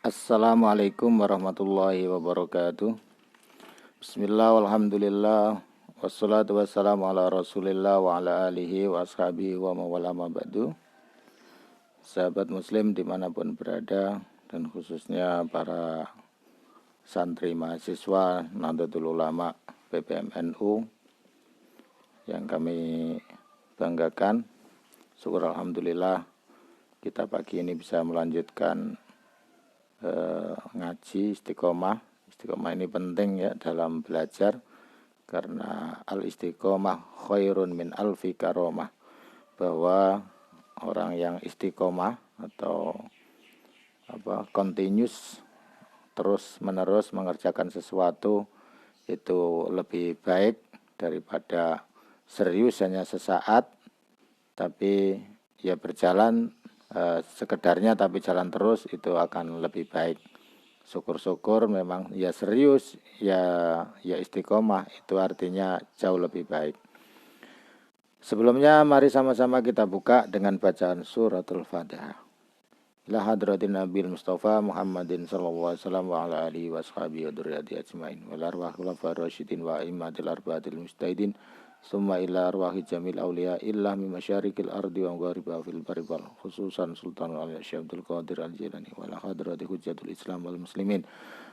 Assalamualaikum warahmatullahi wabarakatuh. Bismillah, walhamdulillah, wassalatu wassalamu ala rasulillah wa ala alihi wa ashabihi wa mawala ma ba'du. Sahabat muslim dimanapun berada, dan khususnya para santri mahasiswa Nahdlatul Ulama PPMNU yang kami banggakan. Syukur alhamdulillah kita pagi ini bisa melanjutkan ngaji istiqomah. Istiqomah ini penting ya dalam belajar, karena al-istiqomah khairun min alfi karomah, bahwa orang yang istiqomah atau continuous, terus menerus mengerjakan sesuatu, itu lebih baik daripada serius hanya sesaat tapi ya berjalan sekedarnya tapi jalan terus, itu akan lebih baik. Syukur-syukur memang ya serius ya istiqomah, itu artinya jauh lebih baik. Sebelumnya mari sama-sama kita buka dengan bacaan suratul Fatihah. Ila hadratin Nabil Mustafa Muhammadin sallallahu alaihi wasallam wa ala alihi wa sahbihi wa dzurriyyati ajmain wal arwah khulafa'ir rasyidin wa a'immatil arba'atil mujtahidin summa ila arwahi jamil awliya illah min masyarikil ardi wa magharibiha fil barri wal khususan Sultanul Auliya Syekh Abdul Qadir Al-Jilani wa la hadrati hujjatul Islam wal muslimin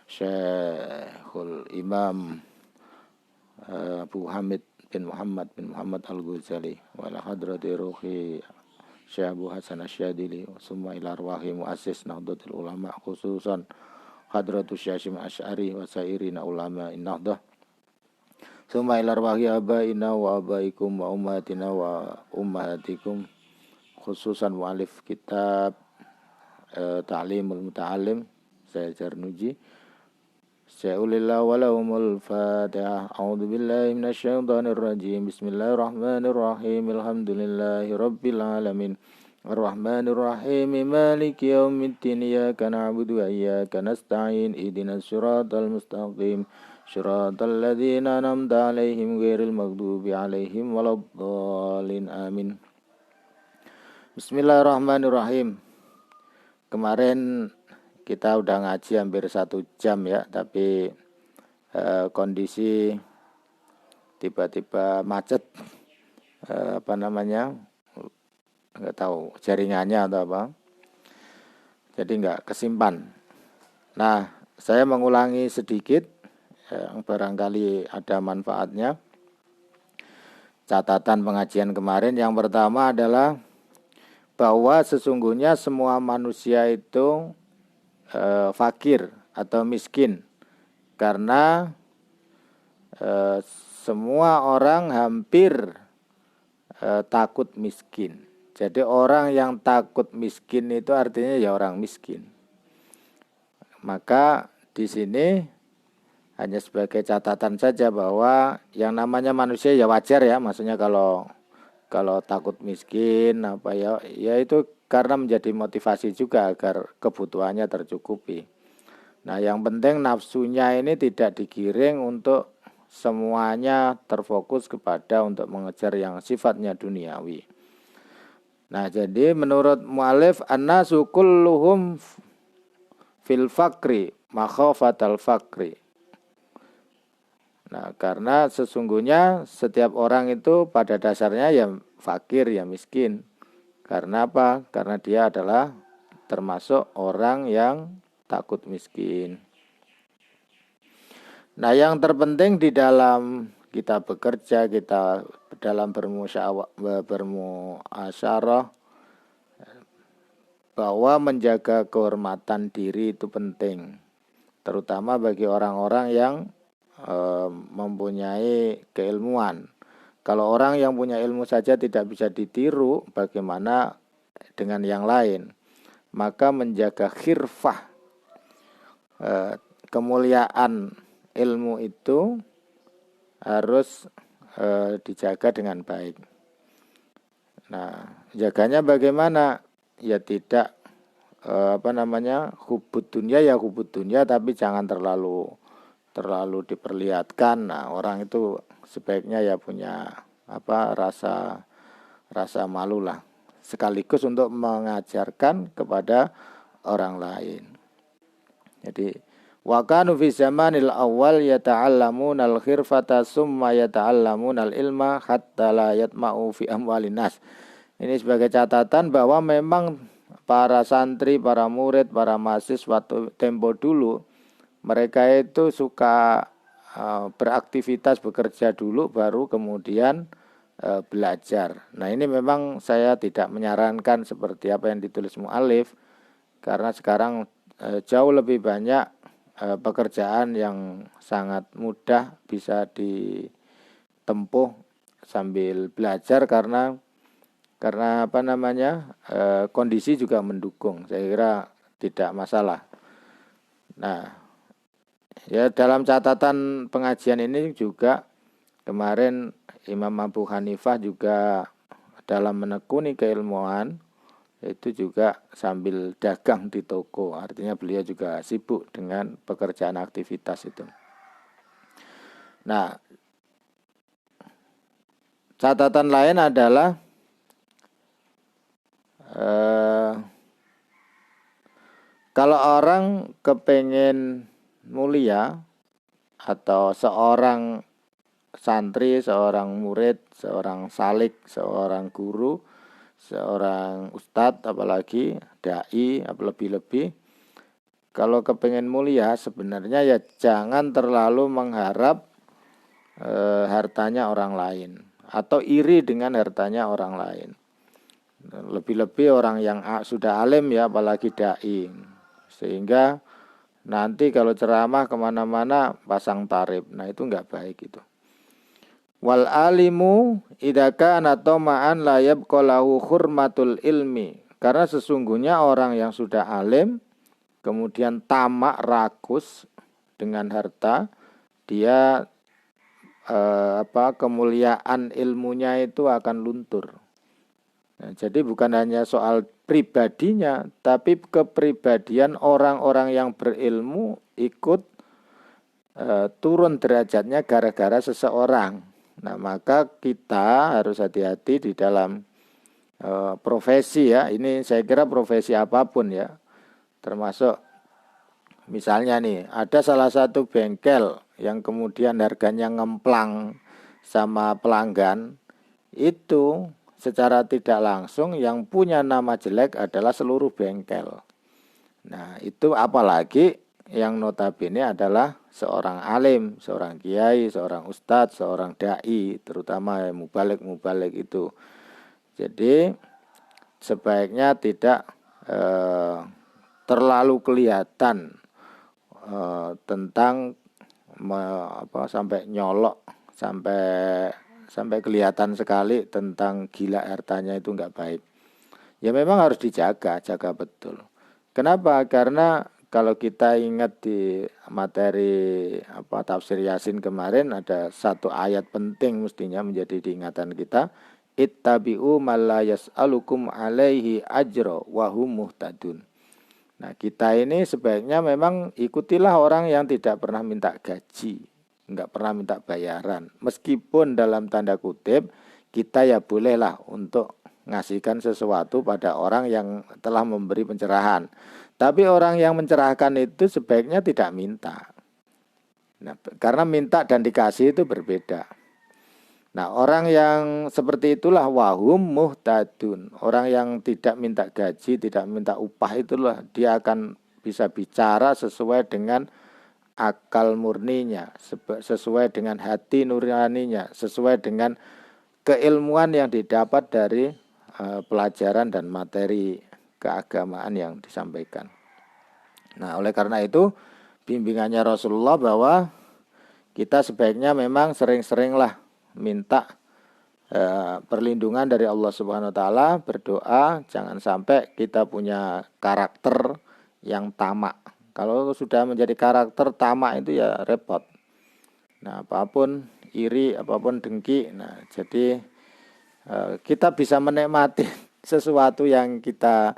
Syekhul Imam Abu Hamid bin Muhammad Al-Ghazali wa la hadrati ruhi Syekh Abu Hasan Asyadili summa ila arwahi muassis Nahdlatul Ulama khususan hadratus Syekh Asy'ari wa sairina ulama Nahdlah summa ila arwahi abaina wa abaikum wa ummatina wa ummahatikum khususan mu'alif kitab Ta'limul Muta'allim Syekh Jarnuji. Sya'ulillah walahumul fatihah. A'udzu billahi minasyaitonir rajim. Bismillahirrahmanirrahim. Alhamdulillahi rabbil alamin. Arrahmanir rahim. Maliki yaumiddin. Iyyaka na'budu wa iyyaka nasta'in. Ihdinas siratal mustaqim. Siratal ladzina an'amta 'alaihim ghairil maghdubi 'alaihim waladdallin. Amin. Bismillahirrahmanirrahim. Kemarin kita udah ngaji hampir 1 jam ya, tapi kondisi tiba-tiba macet, nggak tahu jaringannya atau apa, jadi nggak kesimpan. Nah, saya mengulangi sedikit yang barangkali ada manfaatnya. Catatan pengajian kemarin yang pertama adalah bahwa sesungguhnya semua manusia itu fakir atau miskin, karena semua orang hampir takut miskin. Jadi orang yang takut miskin itu artinya ya orang miskin. Maka di sini hanya sebagai catatan saja bahwa yang namanya manusia ya wajar ya, maksudnya kalau takut miskin ya itu karena menjadi motivasi juga agar kebutuhannya tercukupi. Nah, yang penting nafsunya ini tidak digiring untuk semuanya terfokus kepada untuk mengejar yang sifatnya duniawi. Nah, jadi menurut mu'alif annasu kulluhum fil fakri makhafatal fakri. Nah, karena sesungguhnya setiap orang itu pada dasarnya ya fakir, ya miskin. Karena apa? Karena dia adalah termasuk orang yang takut miskin. Nah, yang terpenting di dalam kita bekerja, kita dalam bermuasyarah, bahwa menjaga kehormatan diri itu penting, terutama bagi orang-orang yang mempunyai keilmuan. Kalau orang yang punya ilmu saja tidak bisa ditiru, bagaimana dengan yang lain? Maka menjaga khirfah, kemuliaan ilmu itu harus dijaga dengan baik. Nah, jaganya bagaimana? Ya tidak hubud dunia, tapi jangan terlalu diperlihatkan. Nah, orang itu sebaiknya ya punya rasa malu lah, sekaligus untuk mengajarkan kepada orang lain. Jadi wa kanu fi zamanil awal yata'allamuna al-khirfata summa yata'allamuna al-ilma hatta la yatma'u fi amwalin nas. Ini sebagai catatan bahwa memang para santri, para murid, para mahasiswa tempo dulu mereka itu suka beraktivitas, bekerja dulu baru kemudian belajar. Nah, ini memang saya tidak menyarankan seperti apa yang ditulis mu'alif, karena sekarang jauh lebih banyak pekerjaan yang sangat mudah bisa ditempuh sambil belajar karena apa namanya, kondisi juga mendukung. Saya kira tidak masalah. Nah, ya dalam catatan pengajian ini juga kemarin Imam Abu Hanifah juga dalam menekuni keilmuan itu juga sambil dagang di toko. Artinya beliau juga sibuk dengan pekerjaan aktivitas itu. Nah, catatan lain adalah kalau orang kepengen mulia atau seorang santri, seorang murid, seorang salik, seorang guru, seorang ustadz, apalagi dai, lebih-lebih, kalau kepengen mulia sebenarnya ya jangan terlalu mengharap hartanya orang lain atau iri dengan hartanya orang lain. Lebih-lebih orang yang sudah alim ya, apalagi dai, sehingga nanti kalau ceramah kemana-mana pasang tarif. Nah, itu enggak baik itu. Wal alimu idza kana tama'an la yabqa lahu hurmatul ilmi. Karena sesungguhnya orang yang sudah alim kemudian tamak, rakus dengan harta, dia kemuliaan ilmunya itu akan luntur. Nah, jadi bukan hanya soal pribadinya, tapi kepribadian orang-orang yang berilmu ikut turun derajatnya gara-gara seseorang. Nah, maka kita harus hati-hati di dalam profesi ya. Ini saya kira profesi apapun ya. Termasuk misalnya nih, ada salah satu bengkel yang kemudian harganya ngemplang sama pelanggan, itu secara tidak langsung yang punya nama jelek adalah seluruh bengkel. Nah, itu apalagi yang notabene adalah seorang alim, seorang kiai, seorang ustadz, seorang dai, terutama mubalik itu. Jadi sebaiknya tidak terlalu kelihatan tentang sampai nyolok, sampai kelihatan sekali tentang gila hartanya, itu enggak baik. Ya memang harus dijaga, jaga betul. Kenapa? Karena kalau kita ingat di materi tafsir Yasin kemarin, ada satu ayat penting mestinya menjadi diingatan kita. Ittabi'u ma la yas'alukum alaihi ajra wa hum muhtadun. Nah, kita ini sebaiknya memang ikutilah orang yang tidak pernah minta gaji, enggak pernah minta bayaran. Meskipun dalam tanda kutip kita ya bolehlah untuk ngasihkan sesuatu pada orang yang telah memberi pencerahan. Tapi orang yang mencerahkan itu sebaiknya tidak minta. Nah, karena minta dan dikasih itu berbeda. Nah, orang yang seperti itulah wahum muhtadun. Orang yang tidak minta gaji, tidak minta upah, itulah dia akan bisa bicara sesuai dengan akal murninya, sesuai dengan hati nuraninya, sesuai dengan keilmuan yang didapat dari pelajaran dan materi keagamaan yang disampaikan. Nah, oleh karena itu bimbingannya Rasulullah bahwa kita sebaiknya memang sering-seringlah minta perlindungan dari Allah Subhanahu wa taala, berdoa jangan sampai kita punya karakter yang tamak. Kalau sudah menjadi karakter tamak itu ya repot. Nah, apapun iri, apapun dengki. Nah, jadi kita bisa menikmati sesuatu yang kita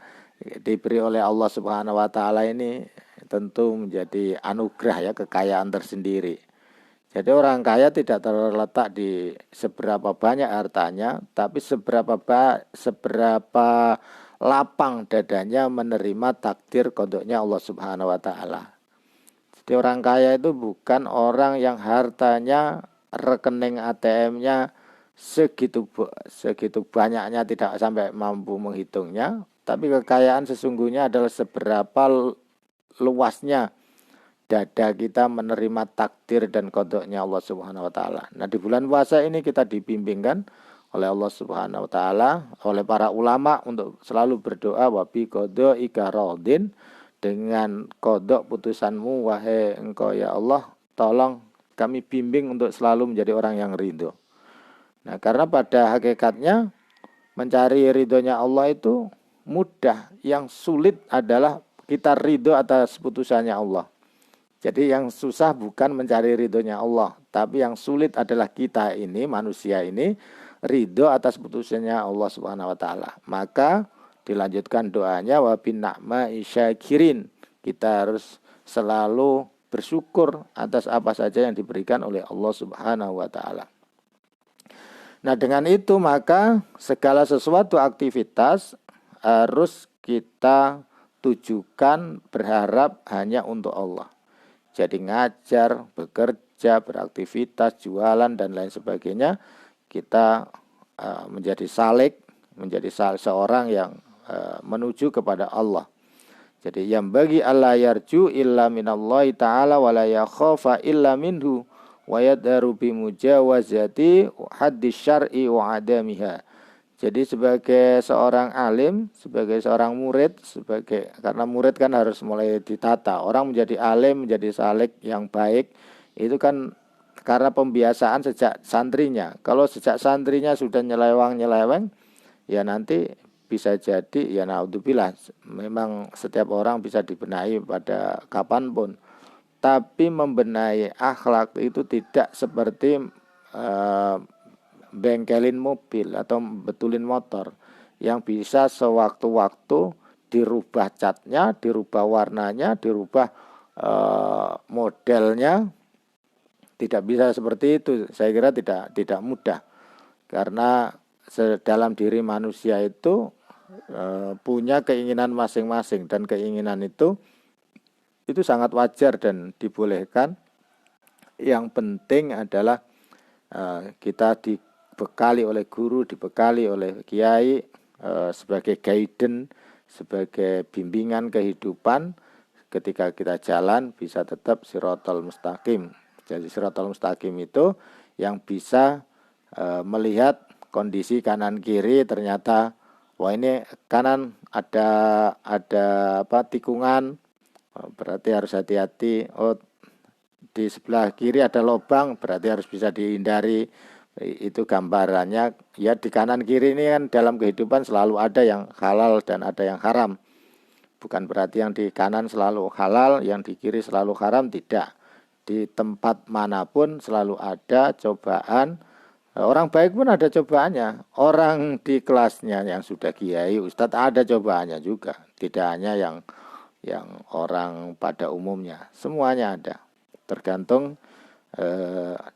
diberi oleh Allah Subhanahu wa taala ini tentu menjadi anugerah ya, kekayaan tersendiri. Jadi orang kaya tidak terletak di seberapa banyak hartanya, tapi seberapa lapang dadanya menerima takdir kodoknya Allah Subhanahu wa taala. Jadi orang kaya itu bukan orang yang hartanya rekening ATM-nya segitu banyaknya tidak sampai mampu menghitungnya, tapi kekayaan sesungguhnya adalah seberapa luasnya dada kita menerima takdir dan kodoknya Allah Subhanahu wa taala. Nah, di bulan puasa ini kita dibimbingkan oleh Allah Subhanahu wa taala, oleh para ulama untuk selalu berdoa wa bi qadaika radin, dengan kodok putusanmu wahai engkau ya Allah, tolong kami bimbing untuk selalu menjadi orang yang ridho. Nah, karena pada hakikatnya mencari ridhonya Allah itu mudah, yang sulit adalah kita ridho atas putusannya Allah. Jadi yang susah bukan mencari ridhonya Allah, tapi yang sulit adalah kita ini, manusia ini, ridho atas putusannya Allah Subhanahu wa taala. Maka dilanjutkan doanya wa bin na'ma'i syakirin. Kita harus selalu bersyukur atas apa saja yang diberikan oleh Allah Subhanahu wa taala. Nah, dengan itu maka segala sesuatu aktivitas harus kita tujukan berharap hanya untuk Allah. Jadi ngajar, bekerja, beraktivitas, jualan dan lain sebagainya, kita menjadi salik, menjadi seorang yang menuju kepada Allah. Jadi yang bagi Allah yarju illa minallahi ta'ala wa la yakhafa illa minhu wa yadharu bi mujawazati haddis syar'i wa adamiha. Jadi sebagai seorang alim, sebagai seorang murid, karena murid kan harus mulai ditata. Orang menjadi alim, menjadi salik yang baik, itu kan karena pembiasaan sejak santrinya. Kalau sejak santrinya sudah nyeleweng, ya nanti bisa jadi, ya naudzubillah, memang setiap orang bisa dibenahi pada kapanpun. Tapi membenahi akhlak itu tidak seperti bengkelin mobil atau betulin motor yang bisa sewaktu-waktu dirubah catnya, dirubah warnanya, dirubah modelnya. Tidak bisa seperti itu. Saya kira tidak mudah, karena dalam diri manusia itu punya keinginan masing-masing, dan keinginan itu sangat wajar dan dibolehkan. Yang penting adalah kita dibekali oleh guru, dibekali oleh kiai sebagai guidance, sebagai bimbingan kehidupan. Ketika kita jalan bisa tetap siratal mustaqim. Jadi siratal mustaqim itu yang bisa melihat kondisi kanan kiri, ternyata wah ini kanan ada tikungan, berarti harus hati-hati. Oh, di sebelah kiri ada lubang, berarti harus bisa dihindari. Itu gambarannya. Ya, di kanan kiri ini kan dalam kehidupan selalu ada yang halal dan ada yang haram. Bukan berarti yang di kanan selalu halal, yang di kiri selalu haram, tidak. Di tempat manapun selalu ada cobaan. Orang baik pun ada cobaannya. Orang di kelasnya yang sudah kiai, ustadz, ada cobaannya juga. Tidak hanya yang orang pada umumnya. Semuanya ada. Tergantung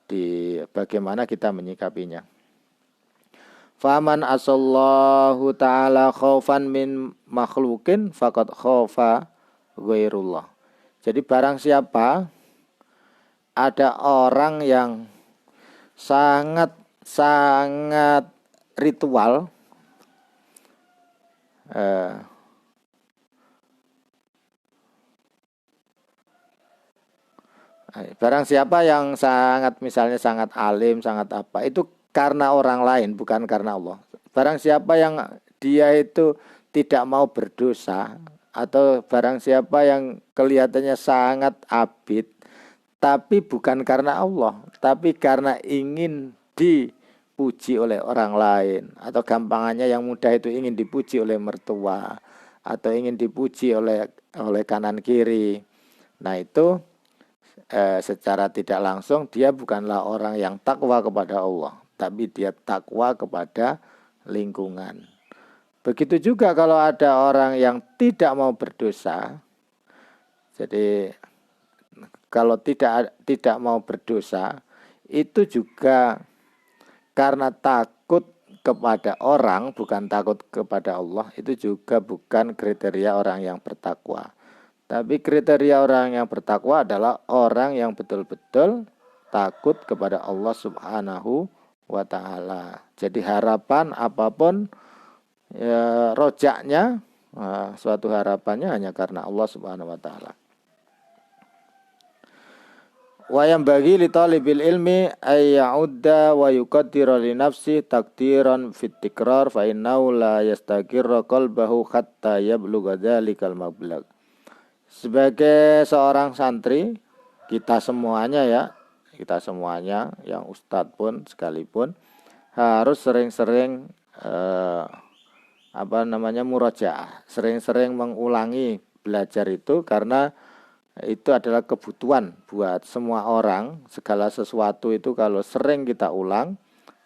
di bagaimana kita menyikapinya. Faman asallahu ta'ala khaufan min makhlukin faqad khaufa ghairullah. Jadi barang siapa ada orang yang sangat ritual, barang siapa yang misalnya sangat alim, sangat apa, itu karena orang lain, bukan karena Allah. Barang siapa yang dia itu tidak mau berdosa, atau barang siapa yang kelihatannya sangat abid, tapi bukan karena Allah, tapi karena ingin dipuji oleh orang lain, atau gampangannya yang mudah itu ingin dipuji oleh mertua, atau ingin dipuji oleh kanan kiri. Nah, itu secara tidak langsung dia bukanlah orang yang takwa kepada Allah, tapi dia takwa kepada lingkungan. Begitu juga kalau ada orang yang tidak mau berdosa. Jadi kalau tidak mau berdosa, itu juga karena takut kepada orang, bukan takut kepada Allah. Itu juga bukan kriteria orang yang bertakwa. Tapi kriteria orang yang bertakwa adalah orang yang betul-betul takut kepada Allah Subhanahu wa ta'ala. Jadi harapan apapun ya, rojaknya, suatu harapannya hanya karena Allah Subhanahu wa ta'ala. Wa yang bagi li talibil ilmi ay ya'udda wa yuqaddira li nafsi takdiran fit tikrar fa innahu la yastaqirra qalbahu hatta yablugha dzalikal mablagh. Sebagai seorang santri, kita semuanya yang ustadz pun sekalipun harus sering-sering murojaah, sering-sering mengulangi belajar itu, karena itu adalah kebutuhan buat semua orang. Segala sesuatu itu kalau sering kita ulang,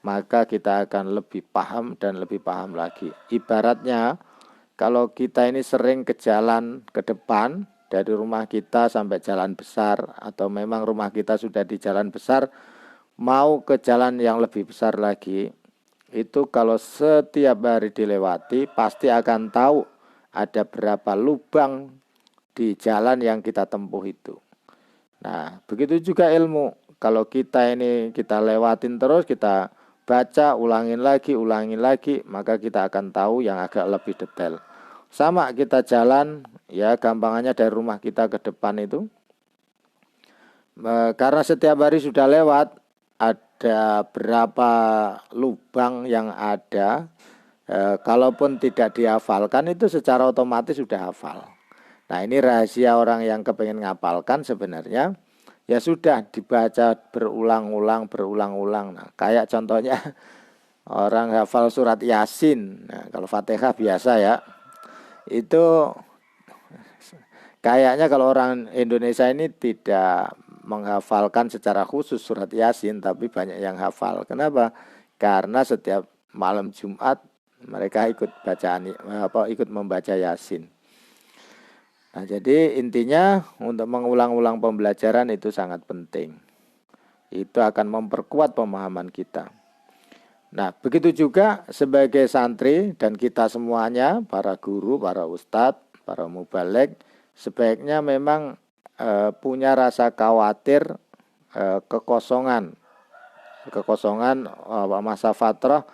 maka kita akan lebih paham dan lebih paham lagi. Ibaratnya kalau kita ini sering ke jalan ke depan, dari rumah kita sampai jalan besar, atau memang rumah kita sudah di jalan besar, mau ke jalan yang lebih besar lagi, itu kalau setiap hari dilewati pasti akan tahu ada berapa lubang di jalan yang kita tempuh itu. Nah, begitu juga ilmu. Kalau kita lewatin terus, kita baca, ulangin lagi, maka kita akan tahu yang agak lebih detail. Sama kita jalan, ya gampangannya dari rumah kita ke depan itu, karena setiap hari sudah lewat, ada berapa lubang yang ada, kalaupun tidak dihafalkan itu secara otomatis sudah hafal. Nah, ini rahasia orang yang kepengen ngapalkan sebenarnya, ya sudah dibaca berulang-ulang. Nah, kayak contohnya orang hafal surat Yasin. Nah, kalau Fatihah biasa ya, itu kayaknya kalau orang Indonesia ini tidak menghafalkan secara khusus surat Yasin, tapi banyak yang hafal. Kenapa? Karena setiap malam Jumat mereka ikut membaca Yasin. Nah, jadi intinya untuk mengulang-ulang pembelajaran itu sangat penting. Itu akan memperkuat pemahaman kita. Nah, begitu juga sebagai santri dan kita semuanya, para guru, para ustadz, para mubaligh, sebaiknya memang punya rasa khawatir kekosongan masa fatrah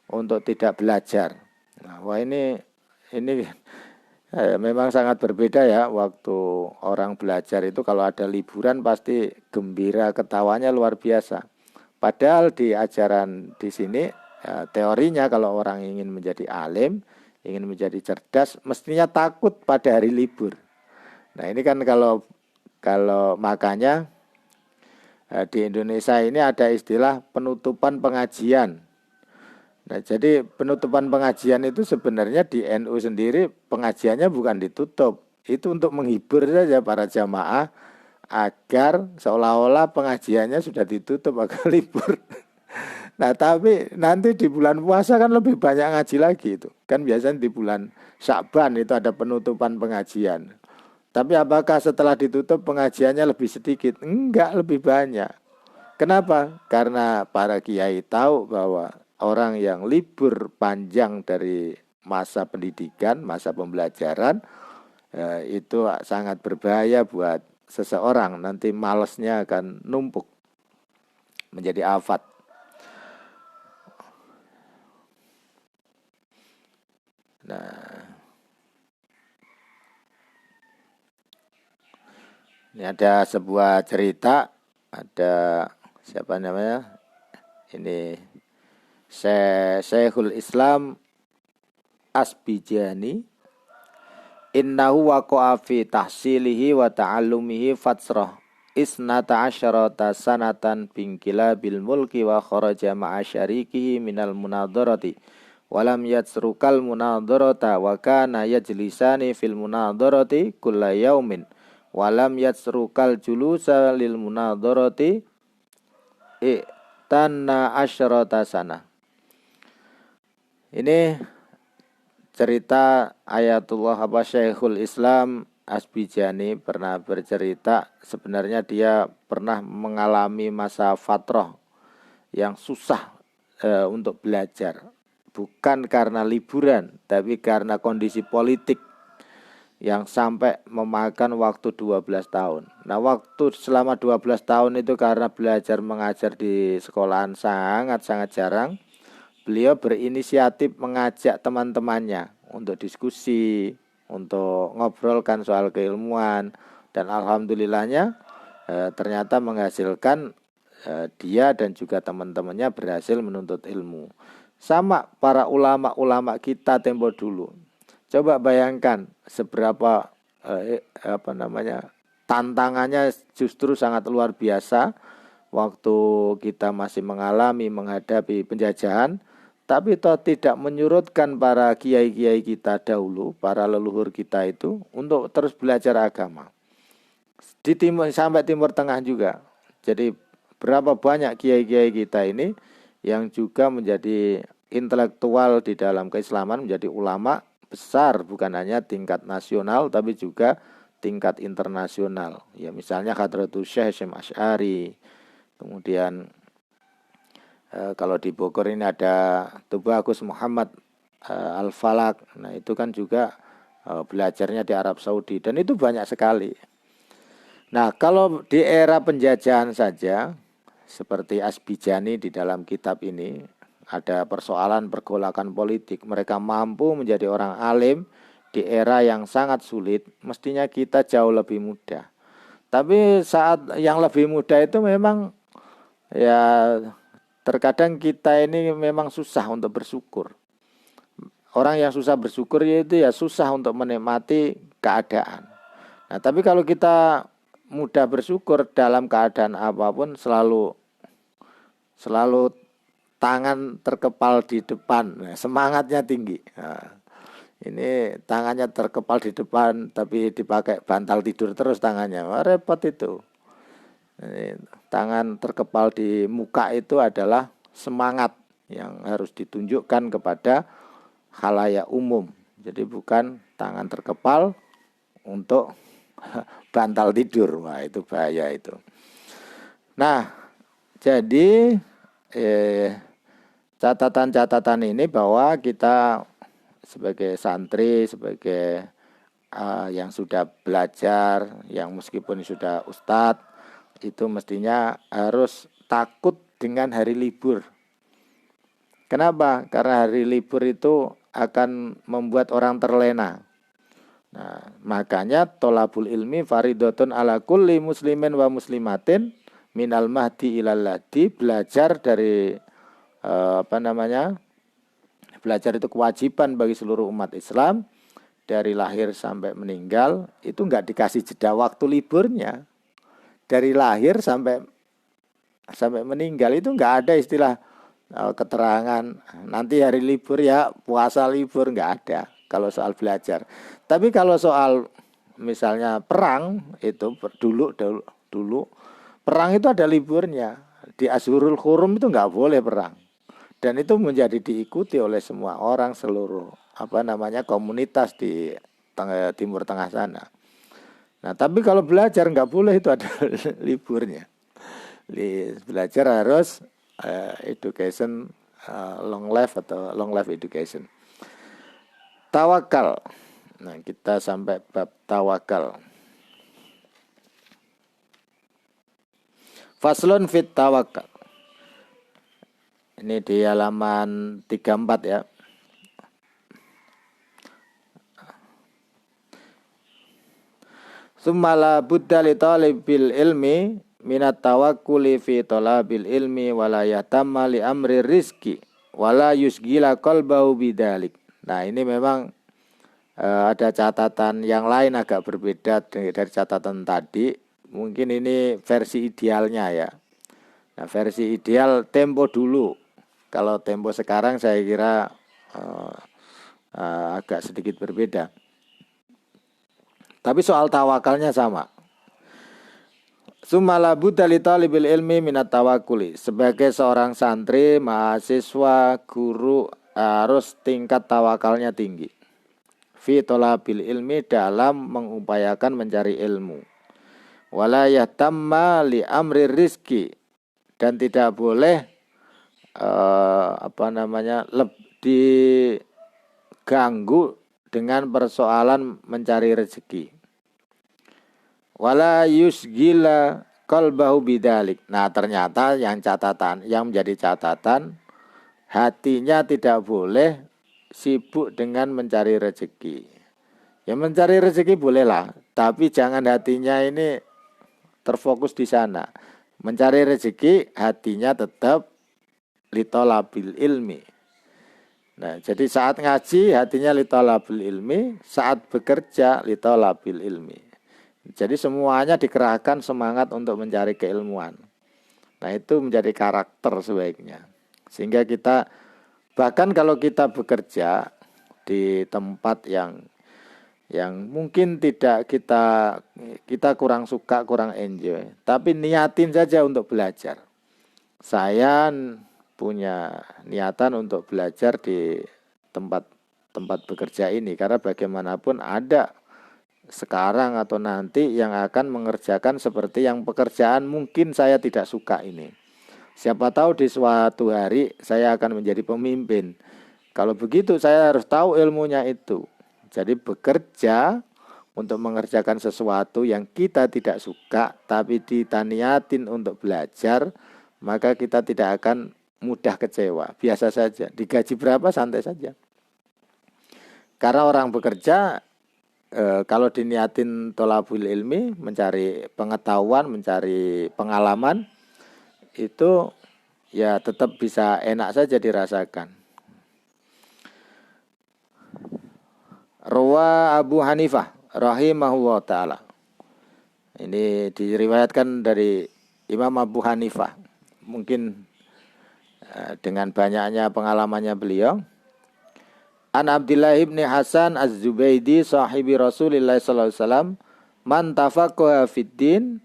untuk tidak belajar. Nah, ini memang sangat berbeda ya. Waktu orang belajar itu kalau ada liburan pasti gembira, ketawanya luar biasa. Padahal di ajaran di sini teorinya kalau orang ingin menjadi alim, ingin menjadi cerdas, mestinya takut pada hari libur. Nah, ini kan kalau makanya di Indonesia ini ada istilah penutupan pengajian. Nah, jadi penutupan pengajian itu sebenarnya di NU sendiri pengajiannya bukan ditutup. Itu untuk menghibur saja para jamaah agar seolah-olah pengajiannya sudah ditutup agar libur. Nah, tapi nanti di bulan puasa kan lebih banyak ngaji lagi itu. Kan biasanya di bulan Sya'ban itu ada penutupan pengajian. Tapi apakah setelah ditutup pengajiannya lebih sedikit? Enggak, lebih banyak. Kenapa? Karena para kiai tahu bahwa orang yang libur panjang dari masa pendidikan, masa pembelajaran, itu sangat berbahaya buat seseorang. Nanti malesnya akan numpuk menjadi afat. Nah, ini ada sebuah cerita, ada siapa namanya? Ini Syekhul Islam Asbijani. Innahu waqa'a fi tahsilihi wa ta'allumihi fatsrah isnata asyarata sanatan bingkila bil mulki wa kharaja ma'a syarikihi minal munadharati walam yatsrukal munadharata wa kana yajlisani fil munadharati kulla yaumin walam yatsrukal julusa lil munadharati tanna asyarata sana. Ini cerita Ayatullah Syekhul Islam Asbijani pernah bercerita, sebenarnya dia pernah mengalami masa fatrah yang susah untuk belajar. Bukan karena liburan, tapi karena kondisi politik. yang sampai memakan waktu 12 tahun. Nah, waktu selama 12 tahun itu karena belajar mengajar di sekolahan sangat-sangat jarang, beliau berinisiatif mengajak teman-temannya untuk diskusi, untuk ngobrolkan soal keilmuan, dan alhamdulillahnya ternyata menghasilkan dia dan juga teman-temannya berhasil menuntut ilmu. Sama para ulama-ulama kita tempo dulu. Coba bayangkan seberapa tantangannya justru sangat luar biasa waktu kita masih menghadapi penjajahan, tapi toh tidak menyurutkan para kiai-kiai kita dahulu, para leluhur kita itu untuk terus belajar agama. Di timur sampai Timur Tengah juga. Jadi berapa banyak kiai-kiai kita ini yang juga menjadi intelektual di dalam keislaman, menjadi ulama besar, bukan hanya tingkat nasional tapi juga tingkat internasional. Ya, misalnya Hadratus Syekh Hasyim Asy'ari. Kemudian kalau di Bogor ini ada Tubagus Muhammad Al-Falak. Nah, itu kan juga belajarnya di Arab Saudi, dan itu banyak sekali. Nah, kalau di era penjajahan saja, seperti Asbijani di dalam kitab ini, ada persoalan pergolakan politik. Mereka mampu menjadi orang alim di era yang sangat sulit, mestinya kita jauh lebih mudah. Tapi saat yang lebih mudah itu memang ya terkadang kita ini memang susah untuk bersyukur. Orang yang susah bersyukur yaitu ya susah untuk menikmati keadaan. Nah, tapi kalau kita mudah bersyukur dalam keadaan apapun, selalu tangan terkepal di depan, semangatnya tinggi. Nah, ini tangannya terkepal di depan tapi dipakai bantal tidur terus tangannya, repot itu. Ini, tangan terkepal di muka itu adalah semangat yang harus ditunjukkan kepada khalayak umum. Jadi bukan tangan terkepal untuk bantal tidur. Wah, itu bahaya itu. Nah, jadi catatan-catatan ini bahwa kita sebagai santri, sebagai yang sudah belajar, yang meskipun sudah ustadz, itu mestinya harus takut dengan hari libur. Kenapa? Karena hari libur itu akan membuat orang terlena. Nah, makanya tolabul ilmi faridotun ala kulli muslimin wa muslimatin minal mahdi ilal ladi. Belajar dari belajar itu kewajiban bagi seluruh umat Islam dari lahir sampai meninggal. Itu enggak dikasih jeda waktu liburnya. Dari lahir sampai meninggal itu enggak ada istilah keterangan nanti hari libur ya puasa libur, enggak ada kalau soal belajar. Tapi kalau soal misalnya perang itu dulu perang itu ada liburnya. Di Ashurul Hurum itu enggak boleh perang. Dan itu menjadi diikuti oleh semua orang, seluruh komunitas di Timur Tengah sana. Nah, tapi kalau belajar enggak boleh, itu ada liburnya. Belajar harus education long life atau long life education. Tawakal. Nah, kita sampai bab tawakal. Faslun fit tawakal. Ini di halaman 34 ya. Summala budda li talibil ilmi minat tawakkuli fi talabil ilmi wala yatamma li amri rizki wala yusgila qalbahu bidalik. Nah, ini memang ada catatan yang lain agak berbeda dari catatan tadi. Mungkin ini versi idealnya ya. Nah, versi ideal tempo dulu. Kalau tempo sekarang saya kira agak sedikit berbeda. Tapi soal tawakalnya sama. Sumala budda li talibil ilmi minat tawakuli. Sebagai seorang santri, mahasiswa, guru harus tingkat tawakalnya tinggi. Fi talabil ilmi, dalam mengupayakan mencari ilmu. Wala yahtamma li amri rizki, dan tidak boleh diganggu dengan persoalan mencari rezeki. Wala yusgila qalbahu bidalik. Nah, ternyata yang menjadi catatan, hatinya tidak boleh sibuk dengan mencari rezeki. Ya mencari rezeki bolehlah, tapi jangan hatinya ini terfokus di sana. Mencari rezeki hatinya tetap litolabil ilmi. Nah, jadi saat ngaji hatinya litolabil ilmi, saat bekerja litolabil ilmi. Jadi semuanya dikerahkan semangat untuk mencari keilmuan. Nah, itu menjadi karakter sebaiknya. Sehingga kita, bahkan kalau kita bekerja di tempat yang mungkin tidak kita kurang suka, kurang enjoy, tapi niatin saja untuk belajar. Saya punya niatan untuk belajar di tempat bekerja ini, karena bagaimanapun ada sekarang atau nanti yang akan mengerjakan seperti yang pekerjaan mungkin saya tidak suka ini. Siapa tahu di suatu hari saya akan menjadi pemimpin. Kalau begitu saya harus tahu ilmunya itu. Jadi bekerja untuk mengerjakan sesuatu yang kita tidak suka, tapi kita niatin untuk belajar, maka kita tidak akan mudah kecewa. Biasa saja, digaji berapa santai saja. Karena orang bekerja kalau diniatin tolabul ilmi, mencari pengetahuan, mencari pengalaman, itu ya tetap bisa enak saja dirasakan. Rawa Abu Hanifah rahimahullah ta'ala. Ini diriwayatkan dari Imam Abu Hanifah. Mungkin dengan banyaknya pengalamannya beliau. An Abdillah ibn Hasan Az-Zubaydi sahibi Rasulillah sallallahu alaihi wasallam, man tafaqqaha fid din,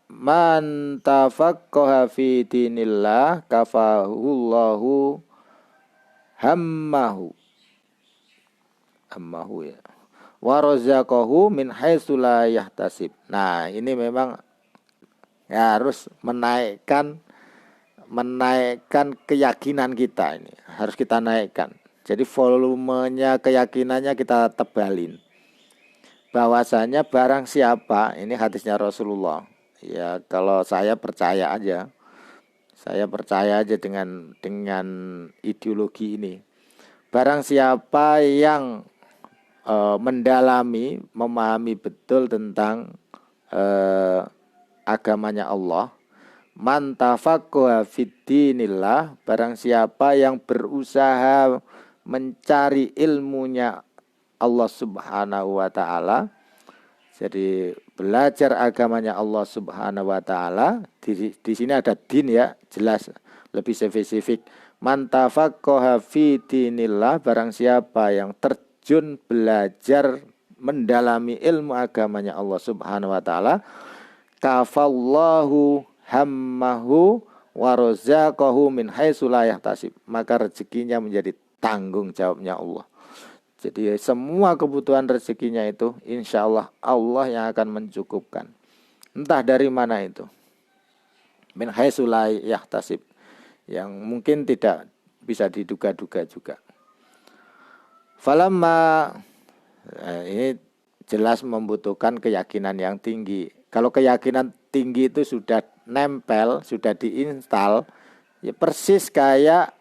man tafaqqaha fi dinillah kafahullahu hammahu ya, wa razaqahu min haitsu la yahtasib. Nah, ini memang harus menaikkan keyakinan kita, ini harus kita naikkan. Jadi volumenya keyakinannya kita tebalin. Bahwasanya barang siapa, ini hadisnya Rasulullah. Ya, kalau saya percaya aja. Saya percaya aja dengan ideologi ini. Barang siapa yang mendalami, memahami betul tentang agamanya Allah, man tafaqqaha fid dinillah, barang siapa yang berusaha mencari ilmunya Allah Subhanahu wa taala. Jadi belajar agamanya Allah Subhanahu wa taala. Di sini ada din ya, jelas lebih spesifik. Man tafaqqaha fi dinillah, barang siapa yang terjun belajar mendalami ilmu agamanya Allah Subhanahu wa taala, kafallahu hammahu wa razaqahu min haitsu la yahtasib, maka rezekinya menjadi tanggung jawabnya Allah. Jadi semua kebutuhan rezekinya itu insya Allah Allah yang akan mencukupkan. Entah dari mana itu. Min haitsu la yahtasib, yang mungkin tidak bisa diduga-duga juga. Falamma, ini jelas membutuhkan keyakinan yang tinggi. Kalau keyakinan tinggi itu sudah nempel, sudah diinstal, ya persis kayak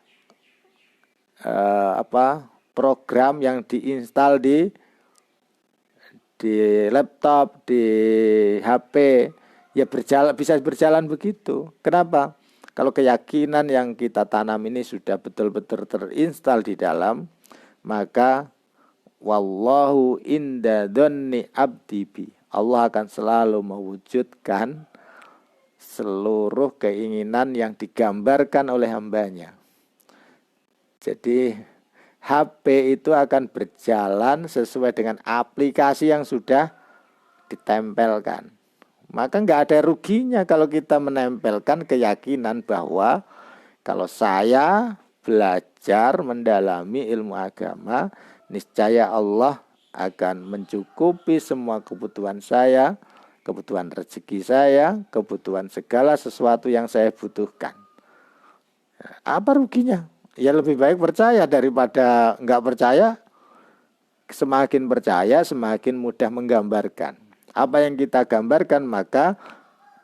program yang diinstal di laptop, di HP, ya bisa berjalan begitu. Kenapa? Kalau keyakinan yang kita tanam ini sudah betul-betul terinstal di dalam, maka wallahu inda dhanni abdi bi, Allah akan selalu mewujudkan seluruh keinginan yang digambarkan oleh hambanya. Jadi HP itu akan berjalan sesuai dengan aplikasi yang sudah ditempelkan. Maka nggak ada ruginya kalau kita menempelkan keyakinan bahwa kalau saya belajar mendalami ilmu agama, niscaya Allah akan mencukupi semua kebutuhan saya, kebutuhan rezeki saya, kebutuhan segala sesuatu yang saya butuhkan. Apa ruginya? Ya lebih baik percaya daripada nggak percaya. semakin percaya, semakin mudah menggambarkan. Apa yang kita gambarkan, maka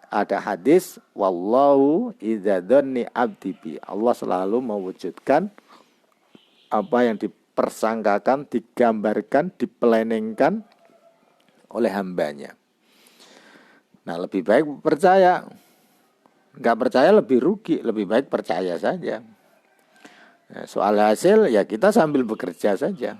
ada hadis, wallahu idza dzanni abdi bi. Allah selalu mewujudkan apa yang dipersangkakan, digambarkan, diplanningkan oleh hambanya. Nah, lebih baik percaya. Nggak percaya lebih rugi, lebih baik percaya saja. Nah, soal hasil ya kita sambil bekerja saja.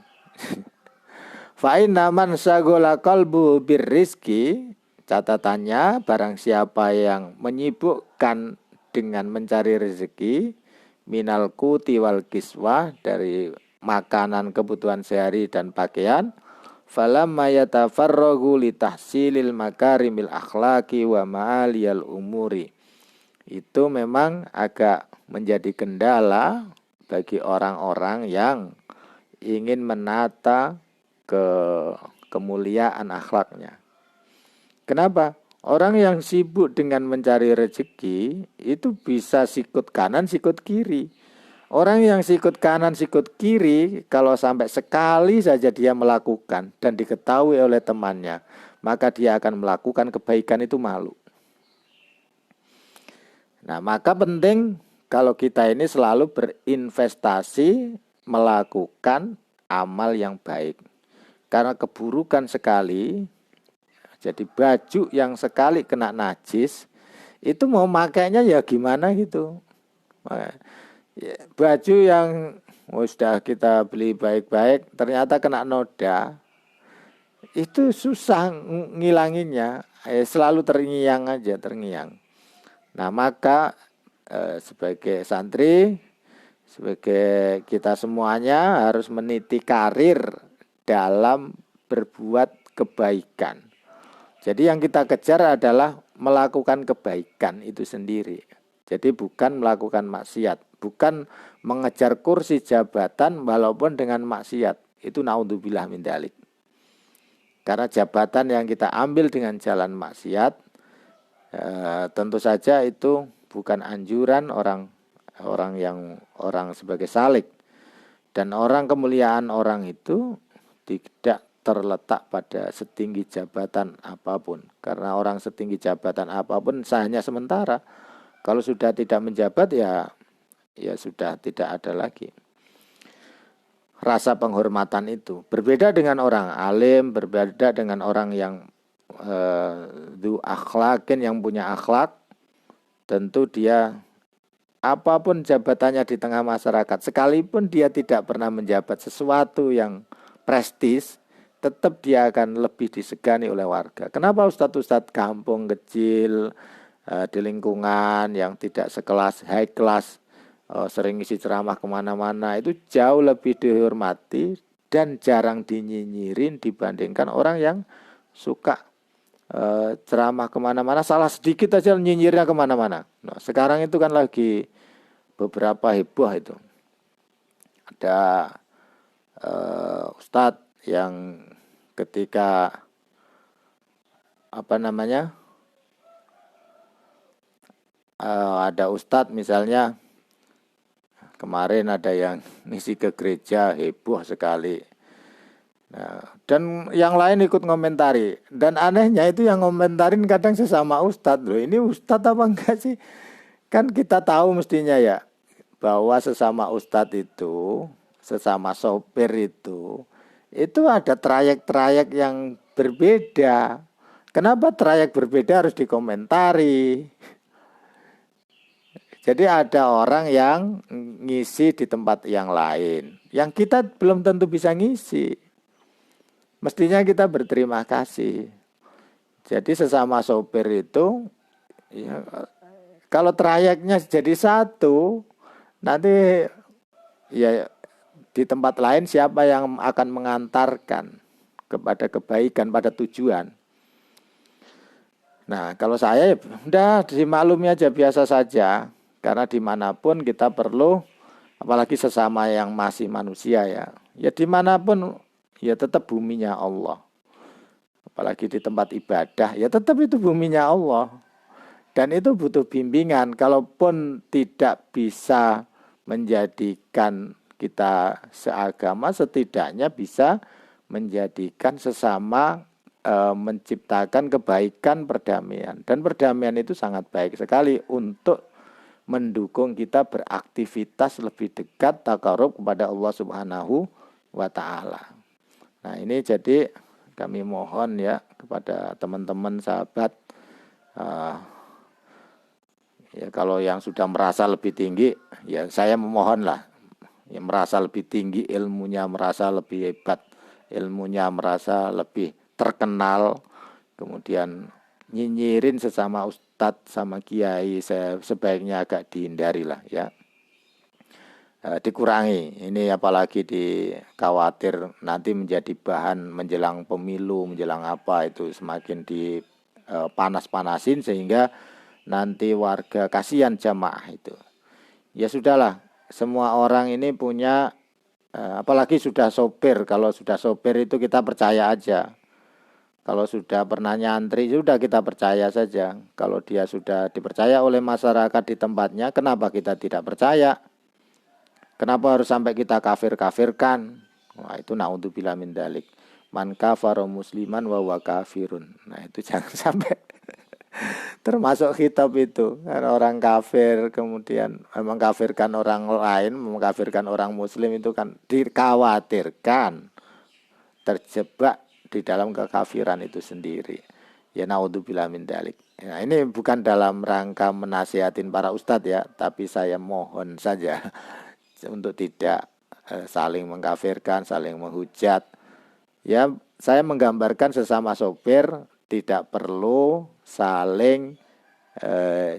Fa inna man sagola qalbu birrizki, catatannya barang siapa yang menyibukkan dengan mencari rezeki, minal kuti wal kiswah, dari makanan kebutuhan sehari dan pakaian, falamma yatafarragu li tahsilil makarimil akhlaki wa ma'aliyal umuri, itu memang agak menjadi kendala bagi orang-orang yang ingin menata kemuliaan akhlaknya. Kenapa? Orang yang sibuk dengan mencari rezeki itu bisa sikut kanan, sikut kiri. Orang yang sikut kanan, sikut kiri, kalau sampai sekali saja dia melakukan dan diketahui oleh temannya, maka dia akan melakukan kebaikan itu malu. Nah, maka penting kalau kita ini selalu berinvestasi melakukan amal yang baik. Karena keburukan sekali, jadi baju yang sekali kena najis, itu mau makainya ya gimana gitu. Baju yang sudah kita beli baik-baik, ternyata kena noda, itu susah ngilanginnya, selalu terngiang aja, terngiang. Nah, maka sebagai santri, sebagai kita semuanya harus meniti karir dalam berbuat kebaikan. Jadi yang kita kejar adalah melakukan kebaikan itu sendiri. Jadi bukan melakukan maksiat, bukan mengejar kursi jabatan walaupun dengan maksiat. Itu naudzubillah min dzalik. Karena jabatan yang kita ambil dengan jalan maksiat, tentu saja itu bukan anjuran orang sebagai salik. Dan kemuliaan orang itu tidak terletak pada setinggi jabatan apapun. Karena orang setinggi jabatan apapun hanya sementara. Kalau sudah tidak menjabat ya sudah tidak ada lagi rasa penghormatan itu. Berbeda dengan orang alim, berbeda dengan orang yang du akhlakin, yang punya akhlak. Tentu dia apapun jabatannya di tengah masyarakat, sekalipun dia tidak pernah menjabat sesuatu yang prestis, tetap dia akan lebih disegani oleh warga. Kenapa ustadz-ustadz kampung kecil di lingkungan yang tidak sekelas high class, sering isi ceramah kemana-mana, itu jauh lebih dihormati dan jarang dinyinyirin dibandingkan orang yang suka ceramah kemana-mana, salah sedikit aja nyinyirnya kemana-mana. Nah, sekarang itu kan lagi beberapa heboh itu. Ada ustadz yang ketika ada ustadz misalnya kemarin ada yang ngisi ke gereja, heboh sekali. Nah, dan yang lain ikut ngomentari. Dan anehnya itu yang ngomentarin kadang sesama ustadz loh. Ini ustadz apa enggak sih? Kan kita tahu mestinya ya bahwa sesama ustadz itu, sesama sopir itu ada trayek-trayek yang berbeda. Kenapa trayek berbeda harus dikomentari? Jadi ada orang yang ngisi di tempat yang lain, yang kita belum tentu bisa ngisi. Mestinya kita berterima kasih. Jadi sesama sopir itu, ya, kalau trayeknya jadi satu, nanti ya di tempat lain siapa yang akan mengantarkan kepada kebaikan, pada tujuan. Nah, kalau saya ya udah dimaklumi aja, biasa saja. Karena dimanapun kita perlu, apalagi sesama yang masih manusia ya dimanapun ya tetap buminya Allah. Apalagi di tempat ibadah, ya tetap itu buminya Allah. Dan itu butuh bimbingan. Kalaupun tidak bisa menjadikan kita seagama, setidaknya bisa menjadikan sesama menciptakan kebaikan, perdamaian. Dan perdamaian itu sangat baik sekali untuk mendukung kita beraktivitas lebih dekat takarub kepada Allah Subhanahu wa Ta'ala. Nah, ini jadi kami mohon ya kepada teman-teman sahabat, ya kalau yang sudah merasa lebih tinggi, ya saya memohonlah, yang merasa lebih tinggi ilmunya, merasa lebih hebat ilmunya, merasa lebih terkenal, kemudian nyinyirin sesama ustadz sama kiai, sebaiknya agak dihindari lah ya, dikurangi. Ini apalagi dikhawatir nanti menjadi bahan menjelang pemilu, menjelang apa itu semakin dipanas-panasin sehingga nanti warga kasihan jamaah itu. Ya sudahlah, semua orang ini punya, apalagi sudah sopir. Kalau sudah sopir itu kita percaya aja. Kalau sudah pernah nyantri sudah kita percaya saja. Kalau dia sudah dipercaya oleh masyarakat di tempatnya, kenapa kita tidak percaya? Kenapa harus sampai kita kafir-kafirkan? Wah, itu naudzubillah min dzalik. Man kafara musliman wa huwa kafirun. Nah, itu jangan sampai termasuk khitab itu. Karena orang kafir kemudian mengkafirkan orang lain, mengkafirkan orang muslim itu kan dikhawatirkan terjebak di dalam kekafiran itu sendiri. Ya naudzubillah min dzalik. Nah, ini bukan dalam rangka menasihatin para ustadz ya, tapi saya mohon saja untuk tidak saling mengkafirkan, saling menghujat. Ya, saya menggambarkan sesama sopir tidak perlu saling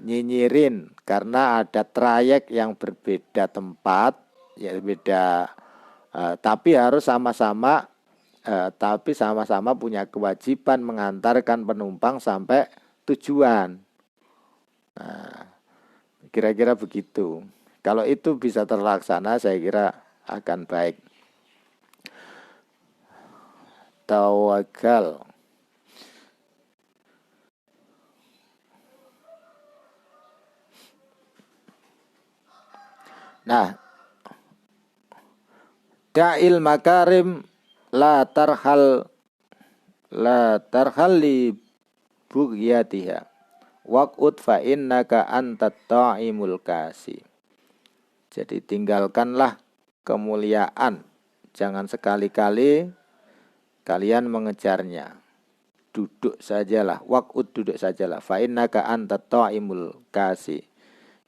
nyinyirin karena ada trayek yang berbeda tempat, ya beda, tapi harus sama-sama tapi sama-sama punya kewajiban mengantarkan penumpang sampai tujuan. Nah, kira-kira begitu. Kalau itu bisa terlaksana, saya kira akan baik. Tawakal. Nah, da'il makarim la tarhal li bughyatiha waqut fa innaka antat ta'imul kasi. Jadi tinggalkanlah kemuliaan, jangan sekali-kali kalian mengejarnya. Duduk sajalah, waqut duduk sajalah, fa innaka antat ta'imul kasi.